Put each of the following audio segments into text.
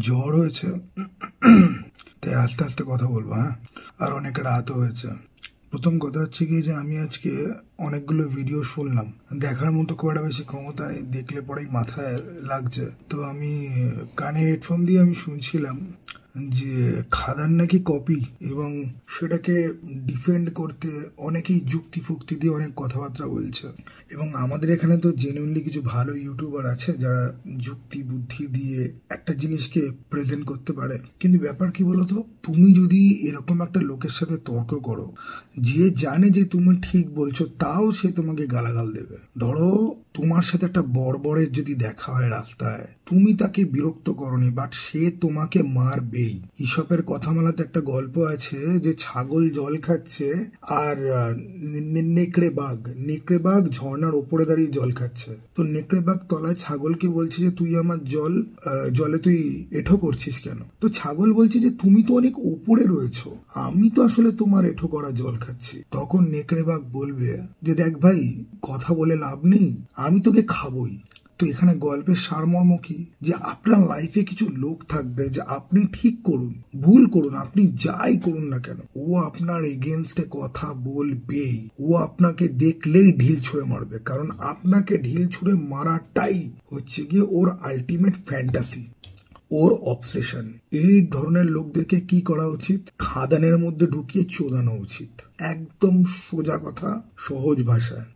জ্বর হয়েছে, তাই আস্তে আস্তে কথা বলবো। হ্যাঁ, আর অনেক রাতও হয়েছে। প্রথম কথা হচ্ছে কি যে আমি আজকে অনেকগুলো ভিডিও শুনলাম, দেখার মতো খুব একটা বেশি ক্ষমতায় দেখলে পরেই মাথায় লাগছে। তো আমি কানে হেডফোন দিয়ে আমি শুনছিলাম যে খাদান নাকি কপি, এবং সেটাকে ডিফেন্ড করতে অনেকেই যুক্তি ফুক্তি দিয়ে অনেক কথাবার্তা বলছে। এবং আমাদের এখানে তো জেনুইনলি কিছু ভালো ইউটিউবার আছে যারা যুক্তি বুদ্ধি দিয়ে একটা জিনিসকে প্রেজেন্ট করতে পারে। কিন্তু ব্যাপার কি বলতো, তুমি যদি এরকম একটা লোকের সাথে তর্ক করো যে জানে যে তুমি ঠিক বলছো, তাও সে তোমাকে গালাগাল দেবে। ধরো তোমার সাথে একটা বড়বড়ের যদি দেখা হয় রাস্তায়, তুমি তাকে বিরক্ত করনি, বাট সে তোমাকে মারবেই। ঈশপের কথামালাতে একটা গল্প আছে যে ছাগল জল খাচ্ছে আর নেকড়ে বাঘ ঝর্ণার ওপরে দাঁড়িয়ে জল খাচ্ছে। তো নেকড়ে বাঘ তলায় ছাগলকে বলছে যে তুই আমার জলে তুই এঁঠো করছিস কেন? তো ছাগল বলছে যে তুমি তো অনেক ওপরে রয়েছো, আমি তো আসলে তোমার এঁঠো করা জল খাচ্ছি। তখন নেকড়ে বাঘ বলবে যে দেখ ভাই, কথা বলে লাভ নেই, আমি তোকে খাবই। তো এখানে গল্পের সারমর্ম কি, যে আপনার লাইফে কিছু লোক থাকবে যে আপনি ঠিক করুন ভুল করুন, আপনি যাই করুন না কেন, ও আপনার এগেনস্টে কথা বলবে। ও আপনাকে দেখলেই ঢিল ছুঁড়ে মারবে, কারণ আপনাকে ঢিল ছুঁড়ে মারাটাই হচ্ছে গিয়ে ওর আলটিমেট ফ্যান্টাসি, ওর অবসেশন। এই ধরনের লোকদেরকে কি করা উচিত? খাদানের মধ্যে ঢুকিয়ে চোদানো উচিত। একদম সোজা কথা, সহজ ভাষায়।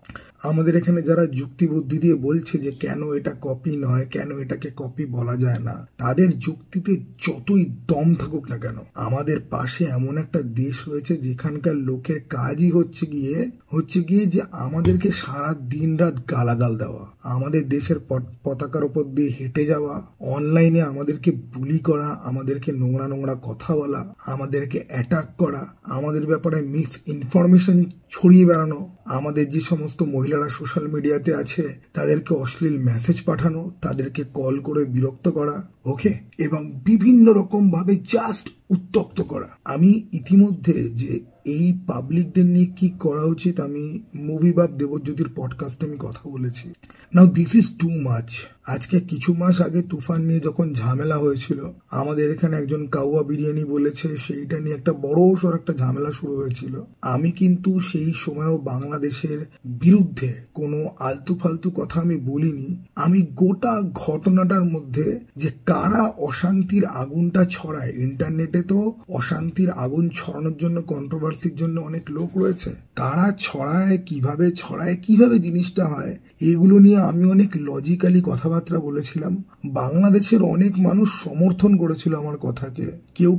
আমাদের এখানে যারা যুক্তি বুদ্ধি দিয়ে বলছে যে কেন এটা কপি নয়, কেন এটাকে কপি বলা যায় না, তাদের যুক্তিতে যতই দম থাকুক না কেন, আমাদের পাশে এমন একটা দেশ রয়েছে যেখানকার লোকের কাজই হচ্ছে গিয়ে যে আমাদেরকে সারা দিন রাত গালাগাল দেওয়া, আমাদের দেশের পতাকার উপর দিয়ে হেঁটে যাওয়া, অনলাইনে আমাদেরকে বুলি করা, আমাদেরকে নোংরা নোংরা কথা বলা, আমাদেরকে অ্যাটাক করা, আমাদের ব্যাপারে মিস ইনফরমেশন ছড়িয়ে বেড়ানো, আমাদের যে সমস্ত মহিলারা সোশ্যাল মিডিয়াতে আছে তাদেরকে অশ্লীল মেসেজ পাঠানো, তাদেরকে কল করে বিরক্ত করা, ওকে, এবং বিভিন্ন রকম ভাবে জাস্ট উত্তক্ত করা। আমি ইতিমধ্যে যে এই পাবলিকদের নিয়ে কি করা উচিত, আমি মুভি বাব দেবজ্যোতির পডকাস্টে আমি কথা বলেছি। নাও দিস ইজ টু মাচ। আজকে কিছু মাস আগে তুফান নিয়ে যখন ঝামেলা হয়েছিল, আমাদের এখানে একজন কাউয়া বিরিয়ানি বলেছে, সেইটা নিয়ে একটা বড় সড় একটা ঝামেলা শুরু হয়েছিল। আমি কিন্তু সেই সময়ও বাংলাদেশের বিরুদ্ধে কোনো আলতু ফালতু কথা আমি বলিনি। আমি গোটা ঘটনাটার মধ্যে যে কারা অশান্তির আগুনটা ছড়ায়, ইন্টারনেটে তো অশান্তির আগুন ছড়ানোর জন্য, কন্ট্রোভার্সির জন্য অনেক লোক রয়েছে, তারা ছড়ায় কিভাবে জিনিসটা হয়, এগুলো নিয়ে আমি অনেক লজিক্যালি কথাবার্তা বলেছিলাম। বাংলাদেশের অনেক মানুষ সমর্থন করেছিল আমার কথাকে।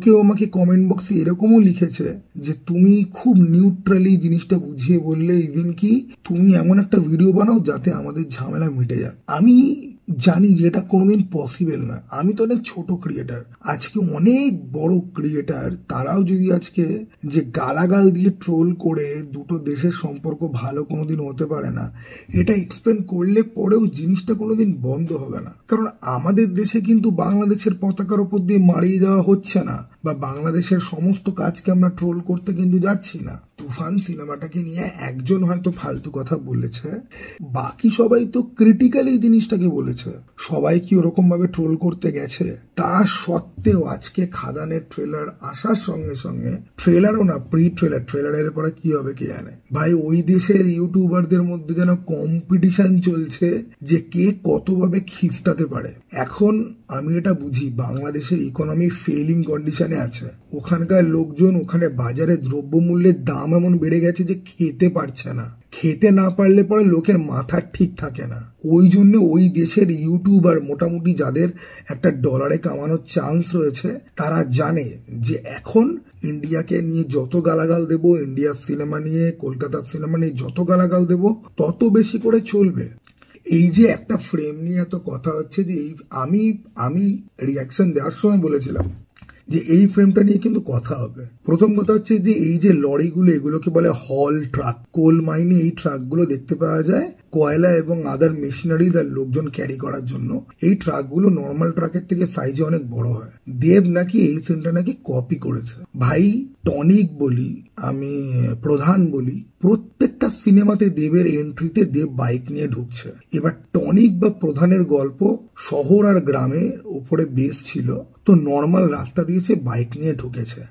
কেউ আমাকে কমেন্ট বক্সে এরকমও লিখেছে যে তুমি খুব নিউট্রালি জিনিসটা বুঝিয়ে বললে, ইভেন কি তুমি এমন একটা ভিডিও বানাও যাতে আমাদের ঝামেলা মিটে যায়। আমি জানি যে এটা কোনোদিন পসিবল না। আমি তো অনেক ছোট ক্রিয়েটার, আজকে অনেক বড় ক্রিয়েটার, তারাও যদি আজকে যে গালাগাল দিয়ে ট্রোল করে দুটো দেশের সম্পর্ক ভালো কোনোদিন হতে পারে না, এটা এক্সপ্লেন করলে পরেও জিনিসটা কোনোদিন বন্ধ হবে না। কারণ আমাদের দেশে কিন্তু বাংলাদেশের পতাকার উপর দিয়ে মারিয়ে যাওয়া হচ্ছে না, বা বাংলাদেশের সমস্ত কাজকে আমরা ট্রোল করতে কিন্তু যাচ্ছি না। তুফান সিনেমাটাকে নিয়ে একজন হয়তো ফালতু কথা বলেছে, বাকি সবাই তো ক্রিটিক্যালি জিনিসটাকে বলেছে। সবাই কি ওরকম ভাবে ট্রোল করতে গেছে? তা সত্ত্বেও আজকে খাদানের ট্রেলার আসার সঙ্গে সঙ্গে, ট্রেলারও না, ট্রেলারের পরে কি হবে কে জানে ভাই, ওই দেশের ইউটিউবারদের মধ্যে যেন কম্পিটিশন চলছে যে কে কতভাবে খিস্টাতে পারে। এখন আমি এটা বুঝি, বাংলাদেশের ইকোনমি ফেলিং কন্ডিশনে আছে। ওখানকার লোকজন, ওখানে বাজারে দ্রব্যমূল্যের দাম এমন বেড়ে গেছে যে খেতে পারছে না। খেতে না পারলে পরে লোকের মাথা ঠিক থাকে না। ওই জন্য ওই দেশের ইউটিউবার মোটামুটি যাদের একটা ডলারে কামানোর চান্স রয়েছে, তারা জানে যে এখন ইন্ডিয়াকে নিয়ে যত গালাগাল দেবো, ইন্ডিয়ার সিনেমা নিয়ে, কলকাতার সিনেমা নিয়ে যত গালাগাল দেবো, তত বেশি করে চলবে। এই যে একটা ফ্রেম নিয়ে এত কথা হচ্ছে, যে আমি রিয়াকশন দেওয়ার সময় বলেছিলাম যে এই ফ্রেমটা নিয়ে কিন্তু কথা হবে। প্রথম কথা হচ্ছে যে এই যে লরিগুলো, এগুলোকে বলে হল ট্রাক। কোল মাইনে এই ট্রাকগুলো দেখতে পাওয়া যায় কয়লা এবং আদার মেশিনারি আর লোকজন ক্যারি করার জন্য। এই ট্রাকগুলো নর্মাল ট্রাকের থেকে সাইজে অনেক বড় হয়। দেব নাকি এই সিনটা নাকি কপি করেছে। ভাই টনিক বলি, আমি প্রধান বলি, প্রত্যেকটা সিনেমাতে দেবের এন্ট্রিতে দেব বাইক নিয়ে ঢুকছে। এবার টনিক বা প্রধানের গল্প শহর আর গ্রামের উপরে বেস ছিল, তো নর্মাল রাস্তা দিয়ে সে বাইক নিয়ে ঢুকেছে।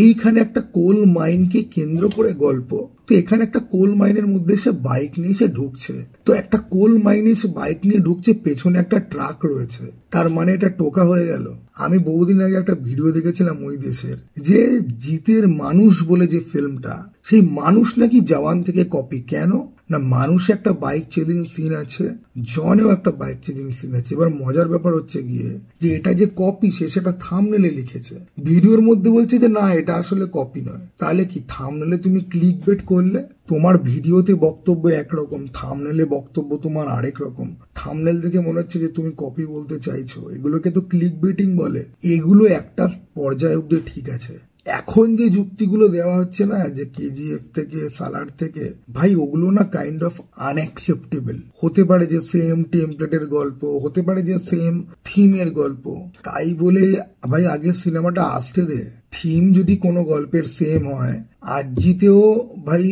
এইখানে একটা কোল মাইনকে কেন্দ্র করে গল্প। তো এখানে একটা কোল মাইনের মধ্যে সে বাইক নিয়ে সে ঢুকছে। তো একটা কোল মাইনে সে বাইক নিয়ে ঢুকছে, পেছনে একটা ট্রাক রয়েছে, তার মানে এটা টোকা হয়ে গেল। আমি বহুদিন আগে একটা ভিডিও দেখেছিলাম ওই দেশের, যে জিতের মানুষ বলে যে ফিল্মটা, সেই মানুষ নাকি জওয়ান থেকে কপি। কেন না, মানুষে একটা বাইক চেজিং সিন আছে, জনেও একটা বাইক চেজিং সিন আছে। এবার মজার ব্যাপার হচ্ছে গিয়ে যে এটা যে কপি সে সেটা থাম্বনেলে লিখেছে, ভিডিওর মধ্যে বলছে যে না এটা আসলে কপি নয়। তাহলে কি থাম্বনেলে তুমি ক্লিক বেট করলে তোমার ভিডিওতে বক্তব্য একরকম, থাম্বনেলে বক্তব্য তোমার আরেক রকম। থাম্বনেল থেকে মনে হচ্ছে যে তুমি কপি বলতে চাইছো, এগুলোকে তো ক্লিক বেটিং বলে। এগুলো একটা পর্যায়ে অব্দি ঠিক আছে। এখন যে যুক্তিগুলো দেওয়া হচ্ছে না, যে কেজিএফ থেকে সালার থেকে, ভাই ওগুলো না কাইন্ড অফ আনএক্সেপ্টেবল। হতে পারে যে সেম টেমপ্লেটের গল্প, হতে পারে যে সেম থিমের গল্প, তাই বলে ভাই আগের সিনেমাটা আসতে দে। থিম যদি কোনো গল্পের সেম হয়, আজিতেও ভাই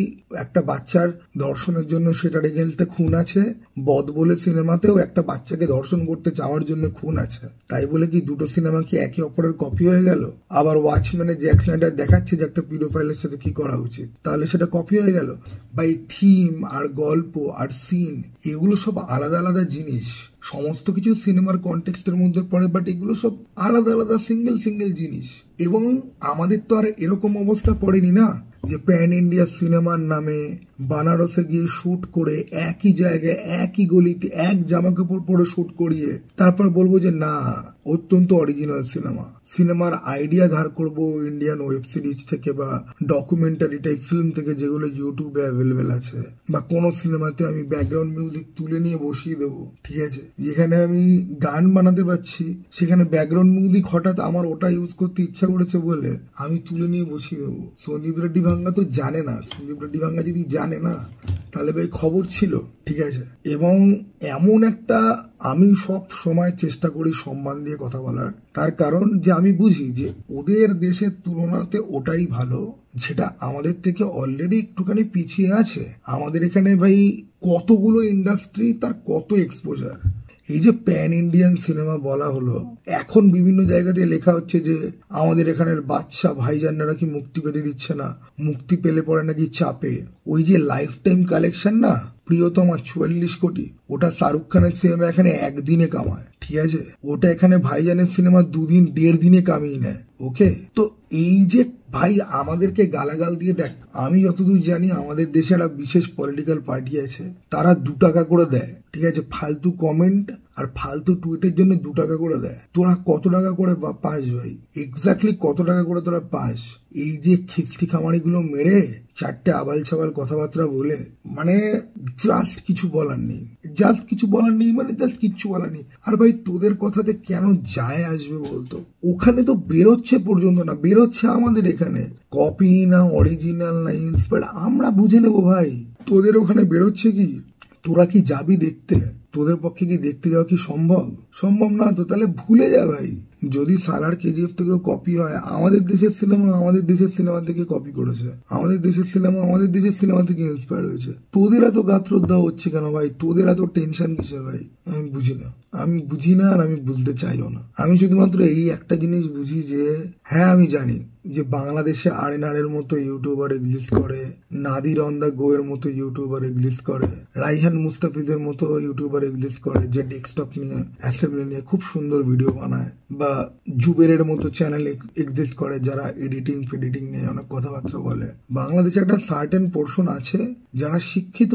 একটা বাচ্চার ধর্ষণের জন্য সেটার এগেন্স্টে খুন আছে, বদ বলে সিনেমাতেও একটা বাচ্চাকে ধর্ষণ করতে চাওয়ার জন্য খুন আছে। তাই বলে কি দুটো সিনেমা কি একে অপরের কপি হয়ে গেল? আবার ওয়াচম্যানে জ্যাক স্নাইডার দেখাচ্ছে যে একটা পিডোফাইলের সাথে কি করা উচিত, তাহলে সেটা কপি হয়ে গেল? ভাই থিম আর গল্প আর সিন এগুলো সব আলাদা আলাদা জিনিস। সমস্ত কিছু সিনেমার কনটেক্সটের মধ্যে পড়ে, বাট এগুলো সব আলাদা আলাদা সিঙ্গেল সিঙ্গেল জিনিস। এবং আমাদের তো আর এরকম অবস্থা পড়েনি না যে প্যান ইন্ডিয়া সিনেমার নামে বানারসে গিয়ে শুট করে একই জায়গায় একই গলিতে এক জামা কাপড় পরে শুট করিয়ে তারপর বলবো যে না অত্যন্ত অরিজিনাল সিনেমা। সিনেমার আইডিয়া ধার করব ইন্ডিয়ান ওয়েব সিরিজ থেকে বা ডকুমেন্টারি টাইপ ফিল্ম থেকে, যেগুলো ইউটিউবে অ্যাভেলেবেল আছে। বা কোনো সিনেমাতে আমি ব্যাকগ্রাউন্ড মিউজিক তুলে নিয়ে বসিয়ে দেবো, ঠিক আছে, যেখানে আমি গান বানাতে পারছি সেখানে ব্যাকগ্রাউন্ড মিউজিক হঠাৎ আমার ওটা ইউজ করতে ইচ্ছা করেছে বলে আমি তুলে নিয়ে বসিয়ে দেবো। সন্দীপ রেড্ডি ভাঙ্গা তো জানে না। সন্দীপ রেড্ডি ভাঙ্গা যদি জানে না তাহলে ভাই খবর ছিল, ঠিক আছে। এবং এমন একটা আমি সব সময় চেষ্টা করি সম্মান দিয়ে কথা বলার, তার কারণ যে আমি বুঝি যে ওদের দেশের তুলনাতে ওটাই ভালো যেটা আমাদের থেকে অলরেডি একটুখানি পিছিয়ে আছে। আমাদের এখানে ভাই কতগুলো ইন্ডাস্ট্রি, তার কত এক্সপোজার। এই যে প্যান ইন্ডিয়ান সিনেমা বলা হলো, এখন বিভিন্ন জায়গা দিয়ে লেখা হচ্ছে যে আমাদের এখানের বাচ্চা ভাইজানরা কি মুক্তি পেতে দিচ্ছে না, মুক্তি পেলে পরে নাকি চাপে। ওই যে লাইফ টাইম কালেকশন না প্রিয়তমা 44 কোটি, ওটা শাহরুখ খানের সিনেমা এখানে একদিনে কামায়, ঠিক আছে। ওটা এখানে ভাইজানের সিনেমা 2 দিন 1.5 দিনে কামিয়ে নেয়। ওকে, তো এই যে ভাই আমাদেরকে গালাগাল দিয়ে, দেখ আমি যতদূর জানি আমাদের দেশে একটা বিশেষ পলিটিক্যাল পার্টি আছে, তারা 2 টাকা করে দেয়, ঠিক আছে, ফালতু কমেন্ট আর ফালতু টুইটের জন্য 2 টাকা করে দেয়। তোরা কত টাকা করে পাস ভাই? এক্স্যাক্টলি কত টাকা করে তোরা পাস? এই যে খিস্তি খামারিগুলো মেরে 4টে আবাল ছাবাল কথাবার্তা বলে, মানে জাস্ট কিছু বলার নেই, জাস্ট কিছু বলার নেই, মানে জাস্ট কিচ্ছু বলার নেই। আর ভাই তোদের কথাতে কেন যায় আসবে বলতো? ওখানে তো বেরোচ্ছে পর্যন্ত না, বেরোচ্ছে আমাদের এখানে কপি না অরিজিনাল না ইন্সপায়ার্ড আমরা বুঝে নেবো ভাই। তোদের ওখানে বেরোচ্ছে কি? তোরা কি যাবি দেখতে? তোদের পক্ষে কি দেখতে যাওয়া কি সম্ভব? সম্ভব না তো তাহলে ভুলে যা ভাই। যদি সালার কেজিএফ থেকেও কপি হয়, আমাদের দেশের সিনেমা আমাদের দেশের সিনেমা থেকে কপি করেছে, আমাদের দেশের সিনেমা আমাদের দেশের সিনেমা থেকে ইন্সপায়ার হয়েছে। তোদের এত গাত্রোদ্ধার হচ্ছে কেন ভাই? তোদের এত টেনশন কিসের ভাই? আমি বুঝি না, আমি বুঝি না, আর আমি বুঝতে চাইও না। আমি শুধুমাত্র এই একটা জিনিস বুঝি যে হ্যাঁ আমি জানি যে বাংলাদেশে আরএনআর মতো ইউটিউবার এক্সিস্ট করে, নাদির অন দা গো এর মতো ইউটিউবার এক্সিস্ট করে, রাইহান মুস্তাফিজের মতো ইউটিউবার এক্সিস্ট করে যে ডেস্কটপ নিয়ে অ্যাসেম্বলি নিয়ে খুব সুন্দর ভিডিও বানায়, বা জুবেরের মতো চ্যানেল এক্সিস্ট করে যারা এডিটিং ফেডিটিং নিয়ে অনেক কথাবার্তা বলে। বাংলাদেশে একটা সার্টেন পোর্শন আছে যারা শিক্ষিত,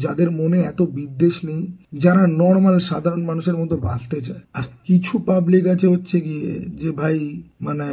যাদের মনে এত বিদ্বেষ নেই, যারা নর্মাল সাধারণ মানুষের মতো বাঁচতে চায়। আর কিছু পাবলিক আছে হচ্ছে গিয়ে যে ভাই মানে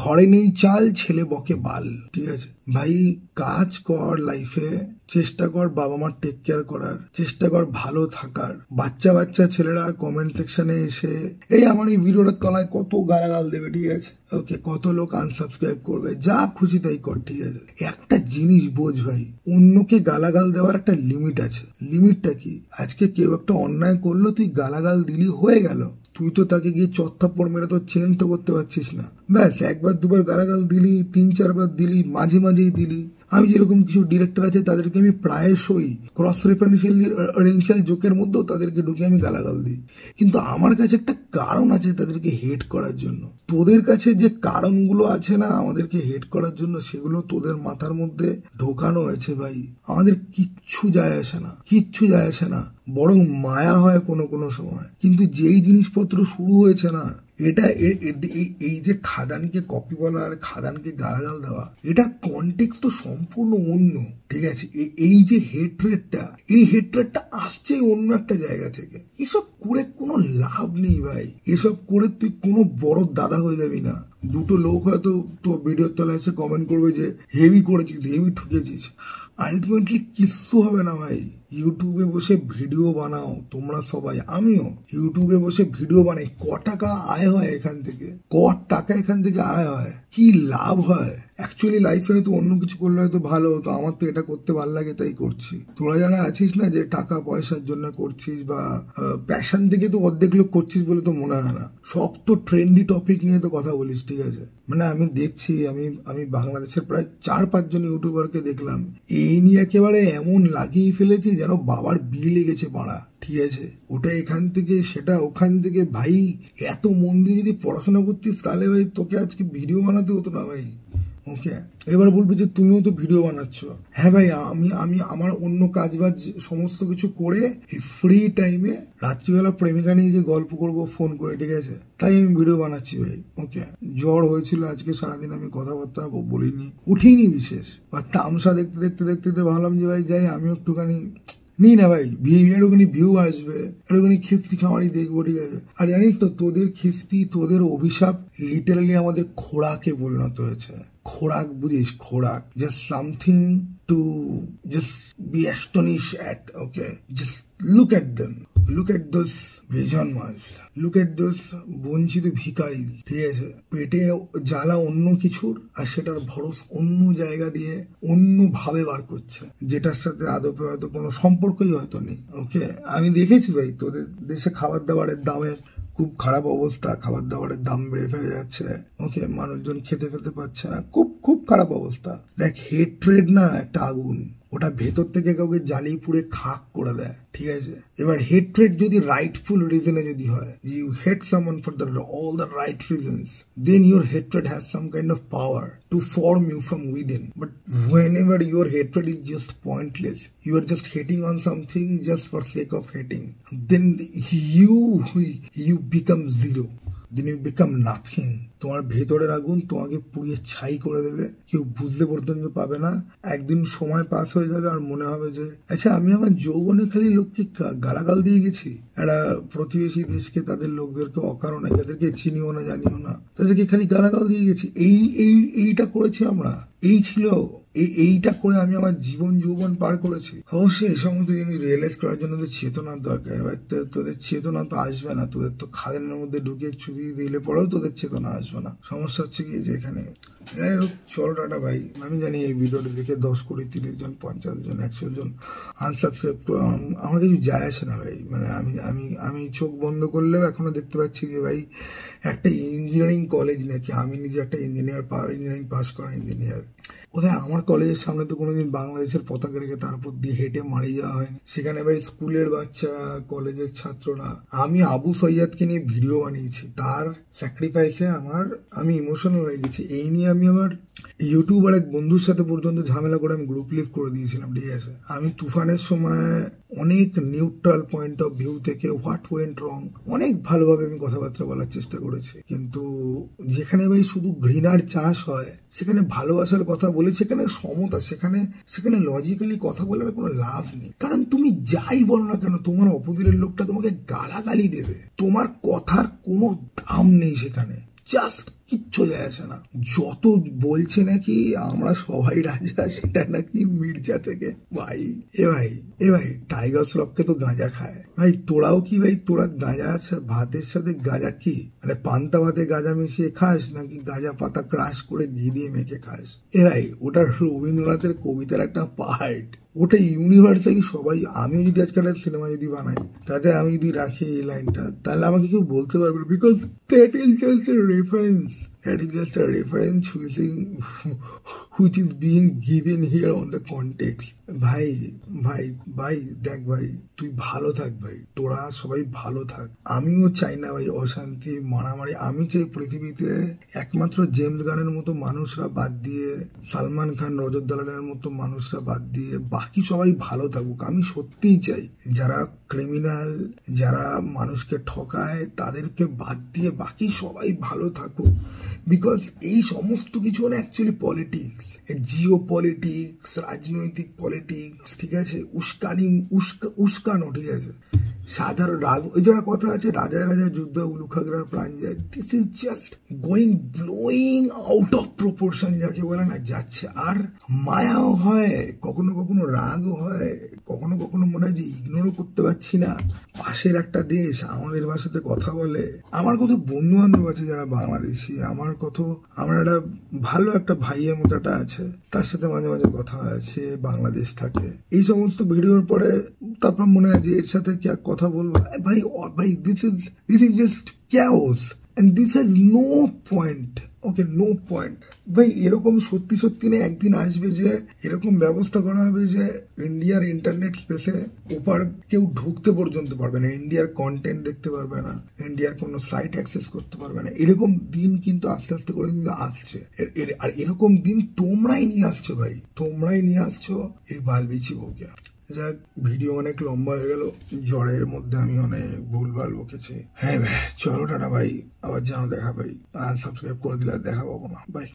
ঘরে নেই চাল ছেলে বকে বাল, ঠিক আছে ভাই। কাজ কর লাইফে, চেষ্টা কর বাবা মার টেক কেয়ার করার, চেষ্টা কর ভালো থাকার। বাচ্চা বাচ্চা ছেলেরা কমেন্ট সেকশনে এসে এই আমার এই ভিডিওটার তলায় কত গালাগাল দেবে, ঠিক আছে, ওকে, কত লোক আনসাবস্ক্রাইব করবে, যা খুশি তাই কর, ঠিক আছে। একটা জিনিস বোঝ ভাই, অন্যকে গালাগাল দেওয়ার একটা লিমিট আছে। লিমিটটা কি? আজকে কেউ একটা অন্যায় করলো, তুই গালাগাল দিলি, হয়ে গেল, তুই তো তাকে গিয়ে চত্থাপ্পড় মেরে তো চেঞ্জ তো করতে পারছিস না। ব্যাস একবার দুবার গালাগাল দিলি, 3-4 বার দিলি, মাঝে মাঝেই দিলি। আমি যেরকম কিছু ডিরেক্টর আছে তাদেরকে আমি প্রায়শই ক্রস রেফারেন্সিয়াল জোকের মধ্যেও তাদেরকে ঢুকে আমি গালাগাল দিই, কিন্তু আমার কাছে একটা কারণ আছে তাদেরকে হেট করার জন্য। তোদের কাছে যে কারণগুলো আছে না আমাদেরকে হেট করার জন্য, সেগুলো তোদের মাথার মধ্যে ঢোকানো হয়েছে ভাই। আমাদের কিচ্ছু যায় আসে না, কিচ্ছু যায় আসে না, বরং মায়া হয় কোনো কোনো সময়। কিন্তু যেই জিনিসপত্র শুরু হয়েছে না, এটা এই যে খাদানকে কপি বলা আর খাদানকে গালাগাল দেওয়া, এটা কনটেক্সট তো সম্পূর্ণ অন্য, ঠিক আছে? এই যে হেট্রেটটা, এই হেট্রেটটা আসছে অন্য একটা জায়গা থেকে। এসব করে কোনো লাভ নেই ভাই, এসব করে তুই কোনো বড় দাদা হয়ে যাবি না। দুটো লোক হয়তো তোর ভিডিওর তলায় এসে কমেন্ট করবে যে হেভি করেছিস, হেভি ঠুকেছিস, আলটিমেটলি কিচ্ছু হবে না ভাই। ইউটিউবে বসে ভিডিও বানাও তোমরা সবাই, আমিও ইউটিউবে বসে ভিডিও বানাই। টাকা আয় হয় এখান থেকে, টাকা এখান থেকে আয় হয়, কি লাভ হয়? অ্যাকচুয়ালি লাইফে হয়তো অন্য কিছু করলে হয়তো ভালো হতো, আমার তো এটা করতে ভালো লাগে তাই করছি। তোরা যারা আছিস না যে টাকা পয়সার জন্য করছিস বা প্যাশন থেকে, তো অর্ধেক লোক করছিস বলে তো মনে হয় না। সব তো ট্রেন্ডি টপিক নিয়ে তো কথা বলিস, ঠিক আছে? মানে আমি দেখছি, আমি বাংলাদেশের প্রায় 4-5 জন ইউটিউবারকে দেখলাম এই নিয়ে একেবারে এমন লাগিয়ে ফেলেছি যেন বাবার বিয়ে লেগেছে পাড়া, ঠিক আছে? ওটা এখান থেকে সেটা ওখান থেকে। ভাই এত মন দিয়ে যদি পড়াশোনা করতিস তাহলে ভাই তোকে আজকে ভিডিও বানাতে হতো না ভাই। ওকে, এবার বলবি যে তুমিও তো ভিডিও বানাচ্ছ। হ্যাঁ ভাই, আমি আমার অন্য কাজ বাজ সমস্ত কিছু করে ফ্রি টাইমে রাত্রিবেলা প্রেমিকা নিয়ে যে গল্প করবো ফোন করে, ঠিক আছে? তাই আমি ভিডিও বানাচ্ছি ভাই। ওকে, জ্বর হয়েছিল আজকে সারাদিন, আমি কথাবার্তা বলিনি, উঠিনি বিশেষ। বা তামসা দেখতে দেখতে দেখতে ভাবলাম যে ভাই যাই আমি একটুখানি নিই না ভাই, একটুখানি ভিউ আসবে, একটুখানি খিস্তি খাওয়ানি দেখবো, ঠিক আছে? আর জানিস তো তোদের খিস্তি, তোদের অভিশাপ লিটারালি আমাদের খোরাকে পরিণত হয়েছে। খোরাক বুঝিস? খোরাক, just something to just be astonish at. Okay, just look at them, look at those vision mass, লুক এট দোজ বঞ্চিত ভিখারি, ঠিক আছে? পেটে জ্বালা অন্য কিছুর আর সেটার ভরস অন্য জায়গা দিয়ে অন্য ভাবে বার করছে, যেটার সাথে আদপে হয়তো কোনো সম্পর্কই হয়তো নেই। ওকে, আমি দেখেছি ভাই তোদের দেশে খাবার দাবারের দামের খুব খারাপ অবস্থা, খাবার দাবারের দাম বেড়ে ফেলে যাচ্ছে। ওকে, মানুষজন খেতে পাচ্ছে না, খুব খুব খারাপ অবস্থা। দেখ, হেট্রেড না একটা আগুন, ওটা ভেতর থেকে কাউকে জ্বালিয়ে পুড়ে খাক করে দেয়, ঠিক আছে? এবার হেট্রেড যদি রাইটফুল রিজনে যদি হয়, you hate someone for all the right reasons, then your hatred has some kind of power to form you from within. But whenever your hatred is just pointless, you are just hating on something just for sake of hating, then you become zero, then you become nothing. তোমার ভেতরের আগুন তোমাকে পুড়িয়ে ছাই করে দেবে, কেউ বুঝতে পর্যন্ত পাবে না। একদিন সময় পাস হয়ে যাবে আর মনে হবে যে আচ্ছা, আমি আমার যৌবনে খালি লোককে গালাগাল দিয়ে গেছি। একটা প্রতিবেশী দেশকে, তাদের লোকদেরকে অকারণে, যাদেরকে চিনিও না জানিও না, তাদেরকে খালি গালাগাল দিয়ে গেছি। এইটা করেছি আমরা, এই ছিল এইটা করে আমি আমার জীবন যৌবন পার করেছি। অবশ্যই এই সমস্ত জিনিস রিয়েলাইজ করার জন্য তো চেতনার দরকার। তোদের চেতনা তো আসবে না, তোদের তো খাদের মধ্যে ঢুকে চুরি দিলে পরেও তোদের চেতনা আসবে না। সমস্যা হচ্ছে কি যে এখানে, যাই হোক, চল টাটা ভাই। আমি জানি এই ভিডিওটা দেখে 10 কোটি 30 জন 50 জন 100 জন আনসাবস্ক্রাইব করে আমার কিছু যায় আসে না ভাই। মানে আমি চোখ বন্ধ করলেও এখনো দেখতে পাচ্ছি যে ভাই একটা ইঞ্জিনিয়ারিং কলেজ নাকি, আমি নিজে একটা ইঞ্জিনিয়ারিং পাস করা ইঞ্জিনিয়ার, কোথায় আমার কলেজের সামনে তো কোনোদিন বাংলাদেশের পতাকা রেখে তার উপর দিয়ে হেঁটে মারিয়ে যাওয়া হয়নি। সেখানে ভাই স্কুলের বাচ্চারা, কলেজের ছাত্ররা, আমি আবু সৈয়দকে নিয়ে ভিডিও বানিয়েছি, তার স্যাক্রিফাইসে আমি ইমোশনাল হয়ে গেছি। এই নিয়ে আমি আমার ইউটিউবার এক বন্ধুর সাথে পর্যন্ত ঝামেলা করে আমি গ্রুপ লিভ করে দিয়েছিলাম, ঠিক আছে? আমি তুফানের সময় অনেক নিউট্রাল পয়েন্ট অফ ভিউ থেকে হোয়াট ওয়েন্ট রং অনেক ভালোভাবে আমি কথাবার্তা বলার চেষ্টা করেছি, কিন্তু যেখানে ভাই শুধু ঘৃণার চাষ হয়, সেখানে ভালোবাসার কথা বলে, সেখানে সমতা, সেখানে লজিক্যালি কথা বলার কোনো লাভ নেই। কারণ তুমি যাই বলো না কেন, তোমার অপোজিটের লোকটা তোমাকে গালাগালি দেবে, তোমার কথার কোনো দাম নেই সেখানে, জাস্ট কিচ্ছু যায় আসে না। যত বলছে নাকি আমরা সবাই রাজা, সেটা নাকি মির্জা থেকে। ভাই এ ভাই টাইগার শ্রফকে তো গাঁজা খায় ভাই, তোরাও কি ভাই, তোরা গাঁজা ভাতের সাথে গাঁজা কি মানে পান্তা ভাতে গাঁজা মিশিয়ে খাস, নাকি গাঁজা পাতা ক্রাশ করে ঘি দিয়ে মেখে খাস? ভাই ওটা রবীন্দ্রনাথের কবিতার একটা পার্ট, ওটা ইউনিভার্সালি সবাই। আমি যদি আজকে একটা সিনেমা যদি বানাই, তাতে আমি যদি রাখি এই লাইনটা, তাহলে আমাকে কেউ বলতে পারবে, because that is just a reference. That is just a reference which is being given here on the context. ভাই ভাই ভাই দেখ ভাই, তুই ভালো থাক ভাই, তোরা সবাই ভালো থাক। আমিও চাই না ভাই অশান্তি মারামারি। আমি চাই পৃথিবীতে একমাত্র জেমস গানের মতো মানুষরা বাদ দিয়ে, সালমান খান, রজত দালালের মতো মানুষরা বাদ দিয়ে বাকি সবাই ভালো থাকুক। আমি সত্যিই চাই যারা ক্রিমিনাল, যারা মানুষকে ঠকায় তাদেরকে বাদ দিয়ে বাকি সবাই ভালো থাকুক। বিকজ এই সমস্ত কিছু না অ্যাকচুয়ালি পলিটিক্স, জিও পলিটিক্স, রাজনৈতিক পলিটিক্স, ঠিক আছে, উস্কানো, ঠিক আছে, সাধারণ ওই যারা কথা আছে, রাজায় রাজায় যুদ্ধ উলুখাগড়ার প্রাণ যায়। This is just blowing out of proportion, যাকে বলে না, যাচ্ছে। আর মায়াও হয়, কখনো কখনো রাগও হয়, কখনো কখনো মনে হয় যে ইগনোরও করতে পারছি না। পাশের একটা দেশ আমাদের ভাষাতে কথা বলে। আমার কত বন্ধু বান্ধব আছে যারা বাংলাদেশি, আমার একটা ভালো একটা ভাইয়ের মতো একটা আছে, তার সাথে মাঝে মাঝে কথা হয়, সে বাংলাদেশ থাকে। এই সমস্ত ভিডিওর পরে তারপর মনে হয় যে এর সাথে কি আর কথা বলবো। ভাই this is just chaos and this has no point. Okay, no point ভাই। এরকম সত্যি সত্যি না একদিন আসবে যে এরকম ব্যবস্থা করা হবে যে ইন্ডিয়ার ইন্টারনেট স্পেসে ওপার কেউ ঢুকতে পর্যন্ত পারবে না, ইন্ডিয়ার কন্টেন্ট দেখতে পারবে না, ইন্ডিয়ার কোনো সাইট অ্যাক্সেস করতে পারবে না। এরকম দিন কিন্তু আস্তে আস্তে করে কিন্তু আসছে। আর এরকম দিন তোমরাই নিয়ে আসছো ভাই, তোমরাই নিয়ে আসছো এই বালবিছি বউকে। যাক, ভিডিও অনেক লম্বা হয়ে গেল, জ্বরের মধ্যে আমি অনেক ভুলভাল বকেছি। হ্যাঁ ভাই, চলো টাটা ভাই, আবার যেন দেখা ভাই। আর সাবস্ক্রাইব করে দিলে দেখা পাবো না, বাই।